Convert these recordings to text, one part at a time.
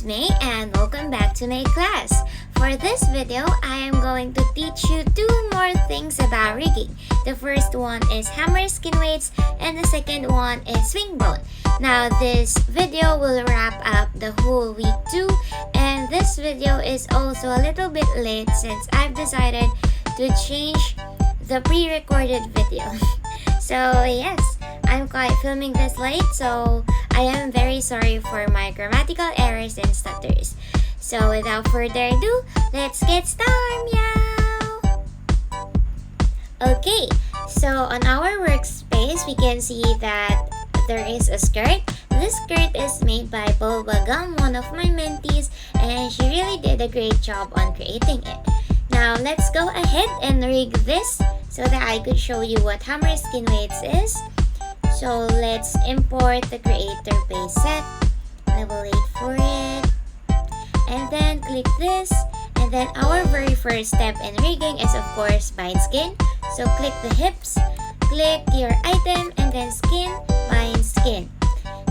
May and welcome back to my class. For this video, I am going to teach you two more things about rigging. The first one is hammer skin weights and the second one is swingbone. Now this video will wrap up the whole week 2, and this video is also a little bit late since I've decided to change the pre-recorded video. So yes, I'm quite filming this late, so I am very sorry for my grammatical errors and stutters. So without further ado, let's get started, meow! Okay, so on our workspace, we can see that there is a skirt. This skirt is made by 𝐹𝑂𝐿𝐿𝑂𝑊, one of my mentees, and she really did a great job on creating it. Now let's go ahead and rig this so that I could show you what hammer skin weights is. So let's import the creator base set. I will wait for it. And then click this. And then our very first step in rigging is of course bind skin. So click the hips, click your item, and then skin, bind skin.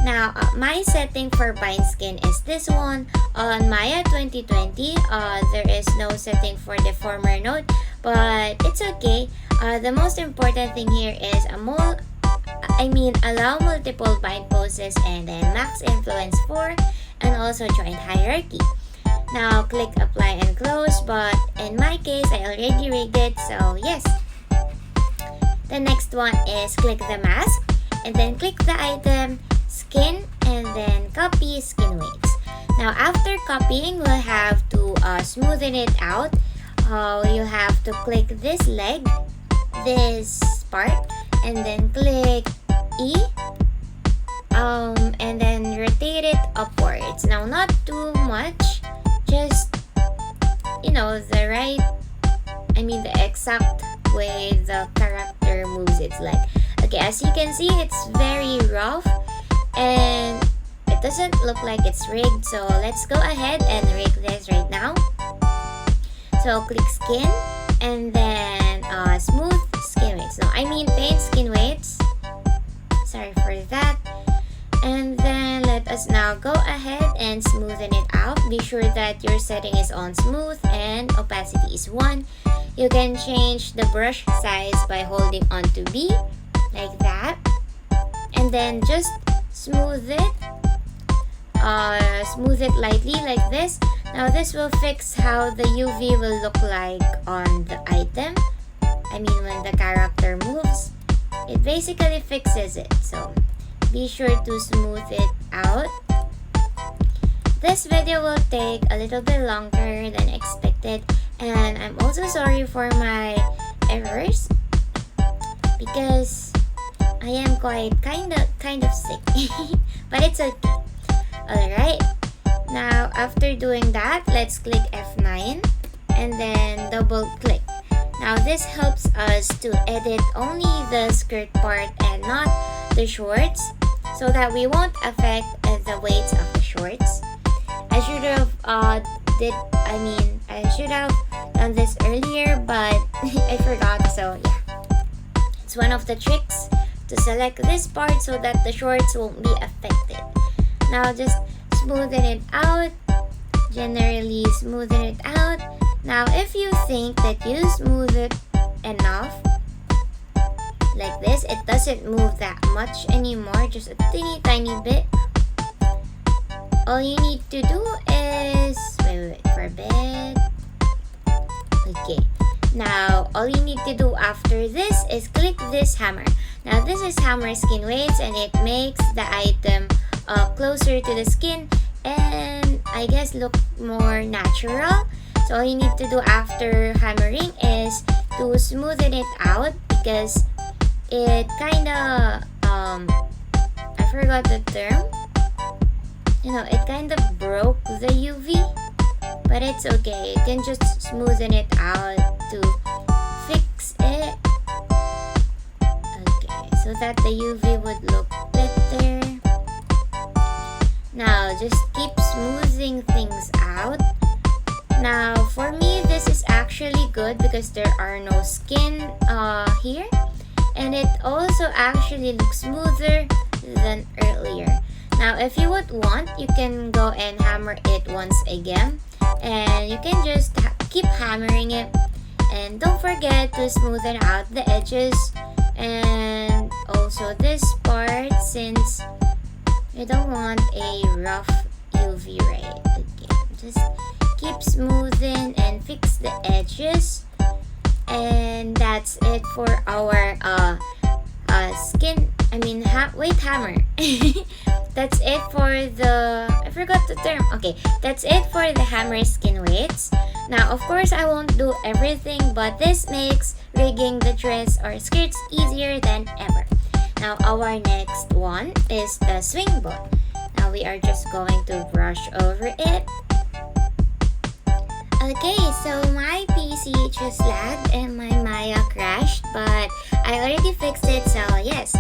Now my setting for bind skin is this one. On Maya 2020, there is no setting for the former node, but it's okay. The most important thing here is allow multiple bind poses and then max influence 4 and also joint hierarchy. Now click apply and close, but in my case I already rigged it, so yes. The next one is click the mask and then click the item, skin, and then copy skin weights. Now after copying, we'll have to smoothen it out. You'll have to click this leg, this part, and then click E, and then rotate it upwards. Now not too much, just the exact way the character moves its leg. Okay, as you can see, it's very rough and it doesn't look like it's rigged, so let's go ahead and rig this right now. So click skin and then smooth skin weights. No, paint skin weights. Sorry for that. And then let us now go ahead and smoothen it out. Be sure that your setting is on smooth and opacity is 1. You can change the brush size by holding onto B like that. And then just smooth it lightly like this. Now this will fix how the UV will look like on the item. When the character moves, it basically fixes it. So be sure to smooth it out. This video will take a little bit longer than expected, and I'm also sorry for my errors because I am kind of sick. But it's okay. Alright, now after doing that, let's click F9 and then double click. Now this helps us to edit only the skirt part and not the shorts, so that we won't affect the weights of the shorts. I should have done this earlier, but I forgot, so yeah. It's one of the tricks to select this part so that the shorts won't be affected. Now just smoothen it out, generally smoothen it out. Now if you think that you smooth it enough, like this, it doesn't move that much anymore, just a teeny tiny bit. All you need to do is, wait for a bit. Okay, now all you need to do after this is click this hammer. Now this is hammer skin weights and it makes the item closer to the skin and I guess look more natural. So all you need to do after hammering is to smoothen it out because it kinda I forgot the term. It kind of broke the UV, but it's okay. You can just smoothen it out to fix it. Okay, so that the UV would look better. Now just keep smoothing things out. Now for me, this is actually good because there are no skin here, and it also actually looks smoother than earlier. Now if you would want, you can go and hammer it once again, and you can just keep hammering it, and don't forget to smoothen out the edges and also this part, since you don't want a rough UV ray. Okay, just keep smoothing and fix the edges, and that's it for our weight hammer. That's it for the, I forgot the term. Okay, that's it for the hammer skin weights. Now of course I won't do everything, but this makes rigging the dress or skirts easier than ever. Now our next one is the Swingbone. Now we are just going to brush over it. Okay, so my PC just lagged and my Maya crashed, but I already fixed it, so yes.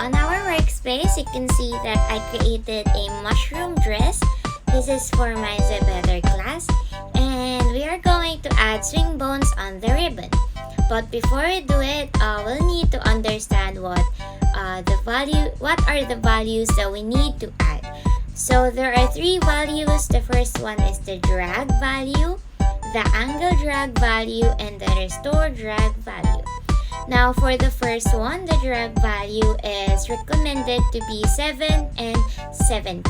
On our workspace, you can see that I created a mushroom dress. This is for my ZEPETOR class, and we are going to add swing bones on the ribbon. But before we do it, we'll need to understand what are the values that we need to add. So there are 3 values. The first one is the drag value, the angle drag value, and the restore drag value. Now for the first one, the drag value is recommended to be 7 and 17.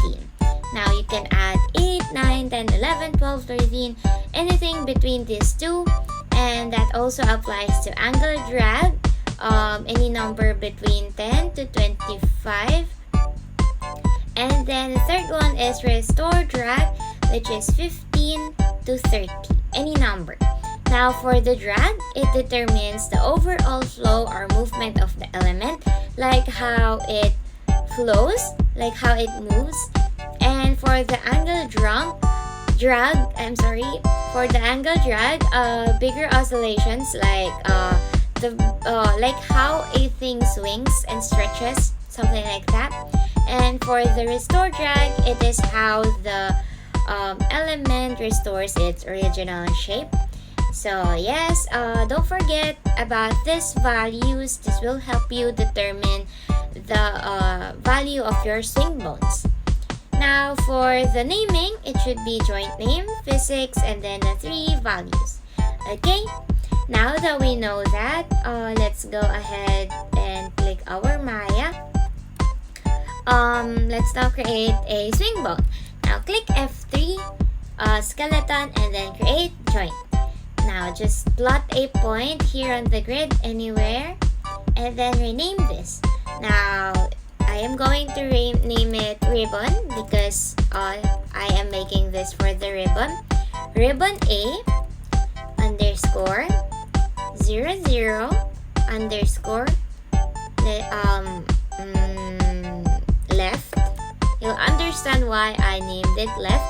Now you can add 8, 9, 10, 11, 12, 13, anything between these two. And that also applies to angle drag, any number between 10 to 25. And then the third one is restore drag, which is 15 to 30, any number. Now for the drag, it determines the overall flow or movement of the element, like how it flows, like how it moves. And for the angle drag, bigger oscillations, like like how a thing swings and stretches, something like that. And for the restore drag, it is how the element restores its original shape. So yes, don't forget about these values. This will help you determine the value of your swing bones. Now for the naming, it should be joint name, physics, and then the 3 values. Okay, now that we know that, let's go ahead and click our Maya. Let's now create a swing bone. Now click F3, skeleton, and then create joint. Now just plot a point here on the grid anywhere, and then rename this. Now I am going to name it ribbon because I am making this for the ribbon. Ribbon A underscore 00 underscore left. You'll understand why I named it left.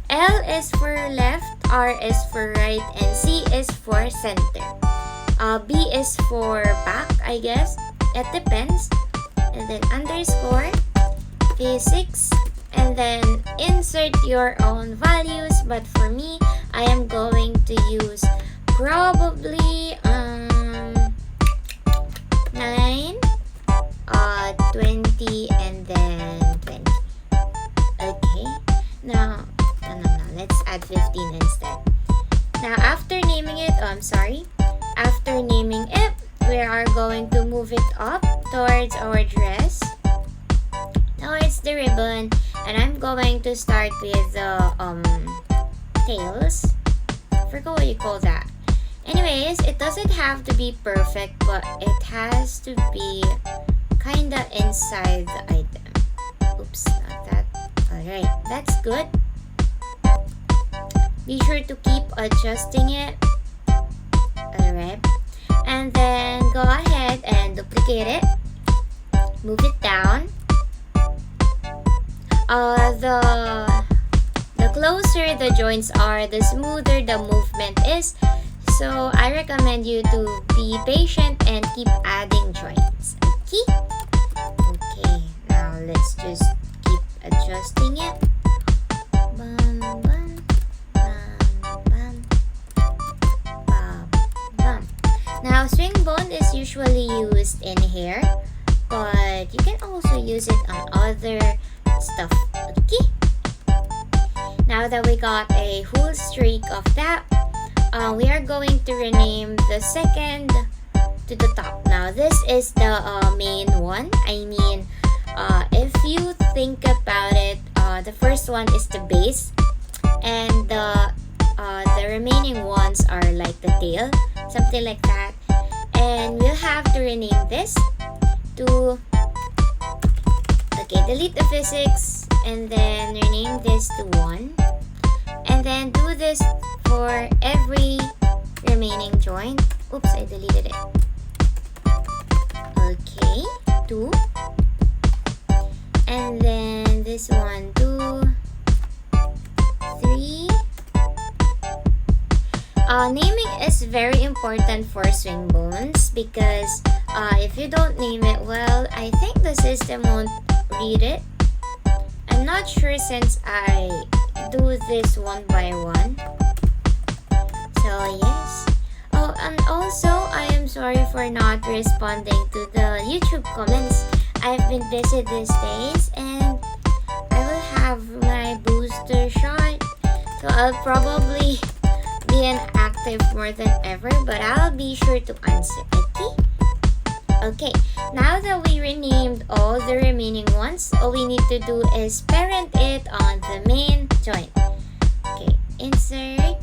L is for left, R is for right, and C is for center. B is for back, I guess. It depends. And then underscore physics, and then insert your own values, but for me I am going to use probably 9, 20, and then 20. Okay, now let's add 15 instead. Now after naming it, after naming it, we are going to move it up towards our dress, towards the ribbon, and I'm going to start with the tails. I forgot what you call that. Anyways, it doesn't have to be perfect, but it has to be kinda inside the item. Oops, not that. Alright, that's good. Be sure to keep adjusting it. Alright. And then go ahead and duplicate it. Move it down. The closer the joints are, the smoother the movement is. So I recommend you to be patient and keep adding joints. Okay? Okay, now let's just keep adjusting it. Bam, bam, bam, bam, bam, bam. Now, swing bone is usually used in hair, but you can also use it on other stuff. Okay, now that we got a whole streak of that, we are going to rename the second to the top. Now this is the main one. I mean, if you think about it, the first one is the base, and the remaining ones are like the tail, something like that. And we'll have to rename this to, okay, delete the physics, and then rename this to 1, and then do this for every remaining joint. Oops, I deleted it. Okay, 2, and then this one 2, 3. Naming is very important for swing bones, because if you don't name it well, I think the system won't read it. I'm not sure since I do this one by one. So yes. Oh, and also I am sorry for not responding to the YouTube comments. I've been busy these days, and I will have my booster shot, so I'll probably be inactive more than ever, but I'll be sure to answer. Okay, now that we renamed all the remaining ones, all we need to do is parent it on the main joint. Okay, insert,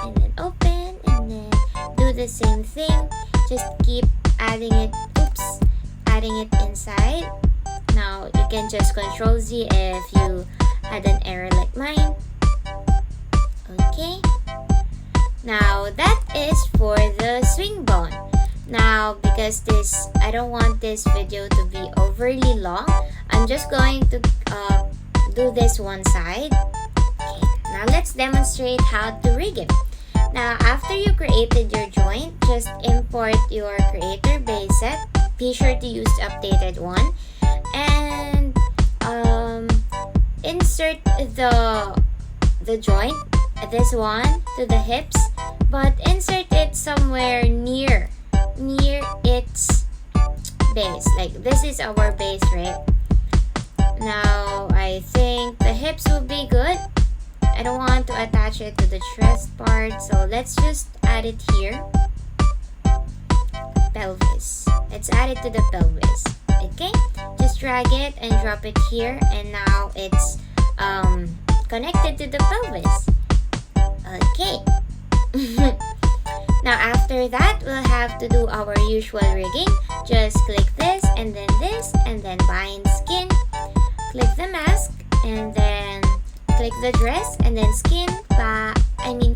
and then open, and then do the same thing. Just keep adding it, adding it inside. Now you can just Control Z if you had an error like mine. Okay, now that is for the swing bone. Now, because I don't want this video to be overly long, I'm just going to do this one side. Okay, now let's demonstrate how to rig it. Now, after you created your joint, just import your creator base set. Be sure to use the updated one, and insert the joint, this one, to the hips, but insert it somewhere near its base. Like this is our base, right? Now I think the hips will be good. I don't want to attach it to the chest part, so let's just add it here. Pelvis, let's add it to the pelvis. Okay, just drag it and drop it here, and now it's connected to the pelvis. Okay. Now after that, we'll have to do our usual rigging. Just click this, and then bind skin. Click the mask, and then click the dress, and then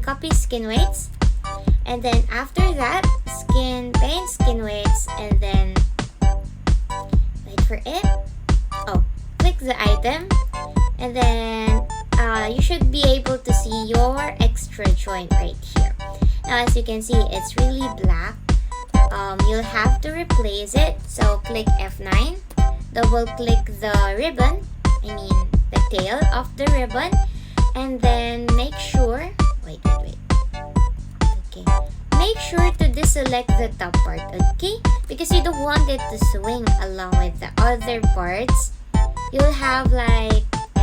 copy skin weights. And then after that, paint skin weights, and then wait for it. Oh, click the item, and then you should be able to see your extra joint right here. Now as you can see, it's really black. You'll have to replace it, so click F9, double click the ribbon, the tail of the ribbon, and then make sure, okay, make sure to deselect the top part, okay, because you don't want it to swing along with the other parts. You'll have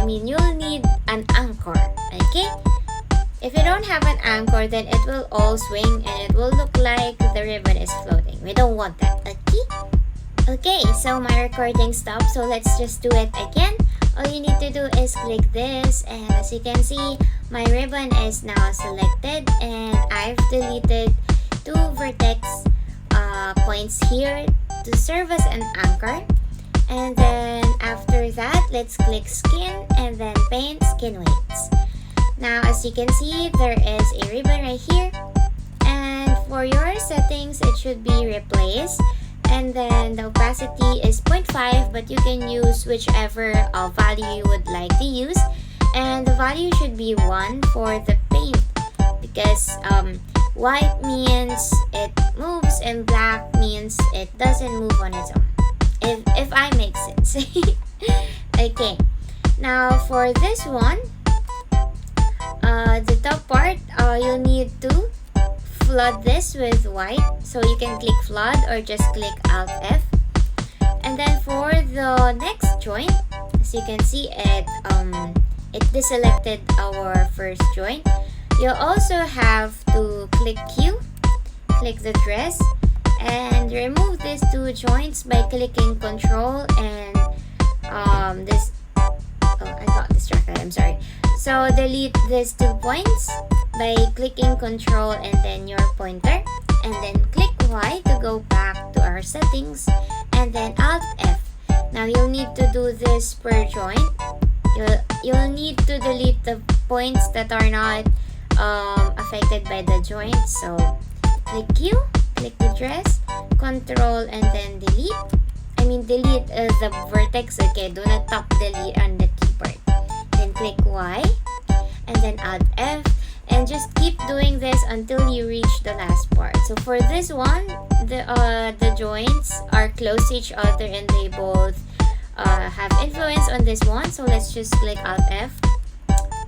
you'll need an anchor, okay? If you don't have an anchor, then it will all swing and it will look like the ribbon is floating. We don't want that, okay? Okay, so my recording stopped, so let's just do it again. All you need to do is click this, and as you can see, my ribbon is now selected, and I've deleted 2 vertex points here to serve as an anchor. And then after that, let's click skin and then paint skin weights. Now as you can see, there is a ribbon right here, and for your settings it should be replaced, and then the opacity is 0.5, but you can use whichever value you would like to use, and the value should be 1 for the paint, because white means it moves and black means it doesn't move on its own, if I make sense. Okay, now for this one, the top part, you'll need to flood this with white, so you can click flood or just click Alt F. And then for the next joint, as as you can see, it deselected our first joint. You'll also have to click Q, click the dress, and remove these two joints by clicking Control and this. Oh, I got distracted. I'm sorry. So delete these 2 points by clicking Control and then your pointer, and then click Y to go back to our settings, and then Alt F. Now you'll need to do this per joint. You'll need to delete the points that are not affected by the joint. So click Q, click the dress, Control, and then delete. Delete the vertex, okay? Do not tap delete on the keyboard. Then click Y, and then Alt F, and just keep doing this until you reach the last part. So for this one, the joints are close to each other and they both have influence on this one. So let's just click Alt F.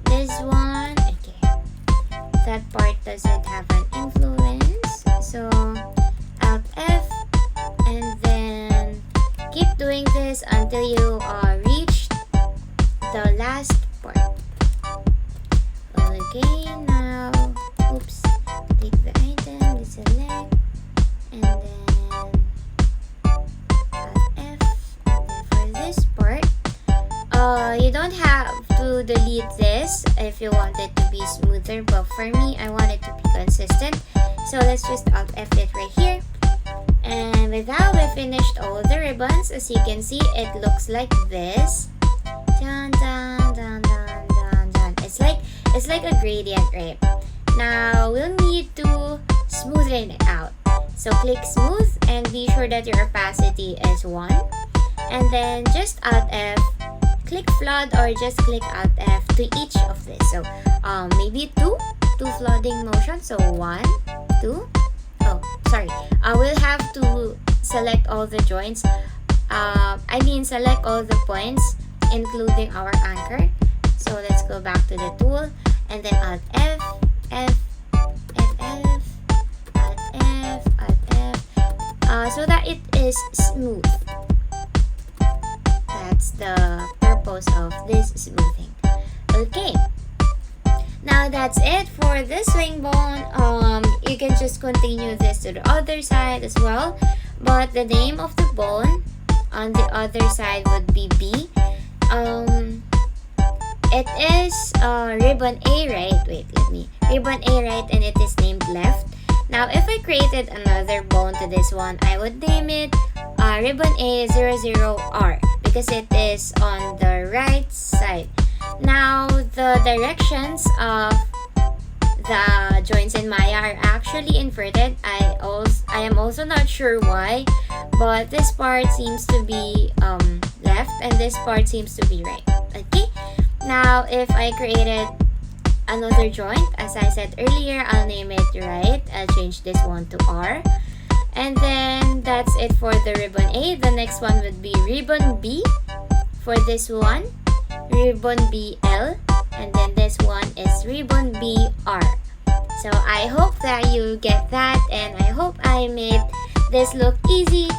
This one, okay, that part doesn't have an influence. So Alt F, and then keep doing this until you reach the last part. Okay, now, oops, take the item, deselect, and then Alt F. And then for this part, you don't have to delete this if you want it to be smoother, but for me, I want it to be consistent. So let's just Alt F it right here. And with that, we finished all the ribbons. As you can see, it looks like this. Dun, dun, dun, dun, dun, dun. It's like a gradient, right? Now we'll need to smoothen it out. So click smooth and be sure that your opacity is 1. And then just Alt F, click flood, or just click Alt F to each of this. So maybe two flooding motions. So 1, 2. Oh, sorry. We'll have to select all the joints. Select all the points, including our anchor. So let's go back to the tool, and then Alt F, F, F, F, Alt F, Alt F, so that it is smooth. That's the purpose of this smoothing. Okay. Now that's it for this Swingbone. You can just continue this to the other side as well, but the name of the bone on the other side would be B. It is ribbon A, right? Wait, ribbon A, right? And it is named left. Now, if I created another bone to this one, I would name it ribbon A00R because it is on the right side. Now, the directions of the joints in Maya are actually inverted. I am also not sure why, but this part seems to be left and this part seems to be right. Okay, now if I created another joint, as I said earlier, I'll name it right. I'll change this one to R, and then that's it for the ribbon A. The next one would be ribbon B. For this one, ribbon BL, and then this one is ribbon BR. So I hope that you get that, and I hope I made this look easy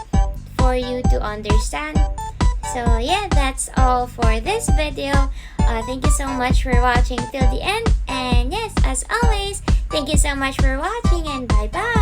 for you to understand. So yeah, that's all for this video. Thank you so much for watching till the end, and yes, as always, thank you so much for watching, and bye bye.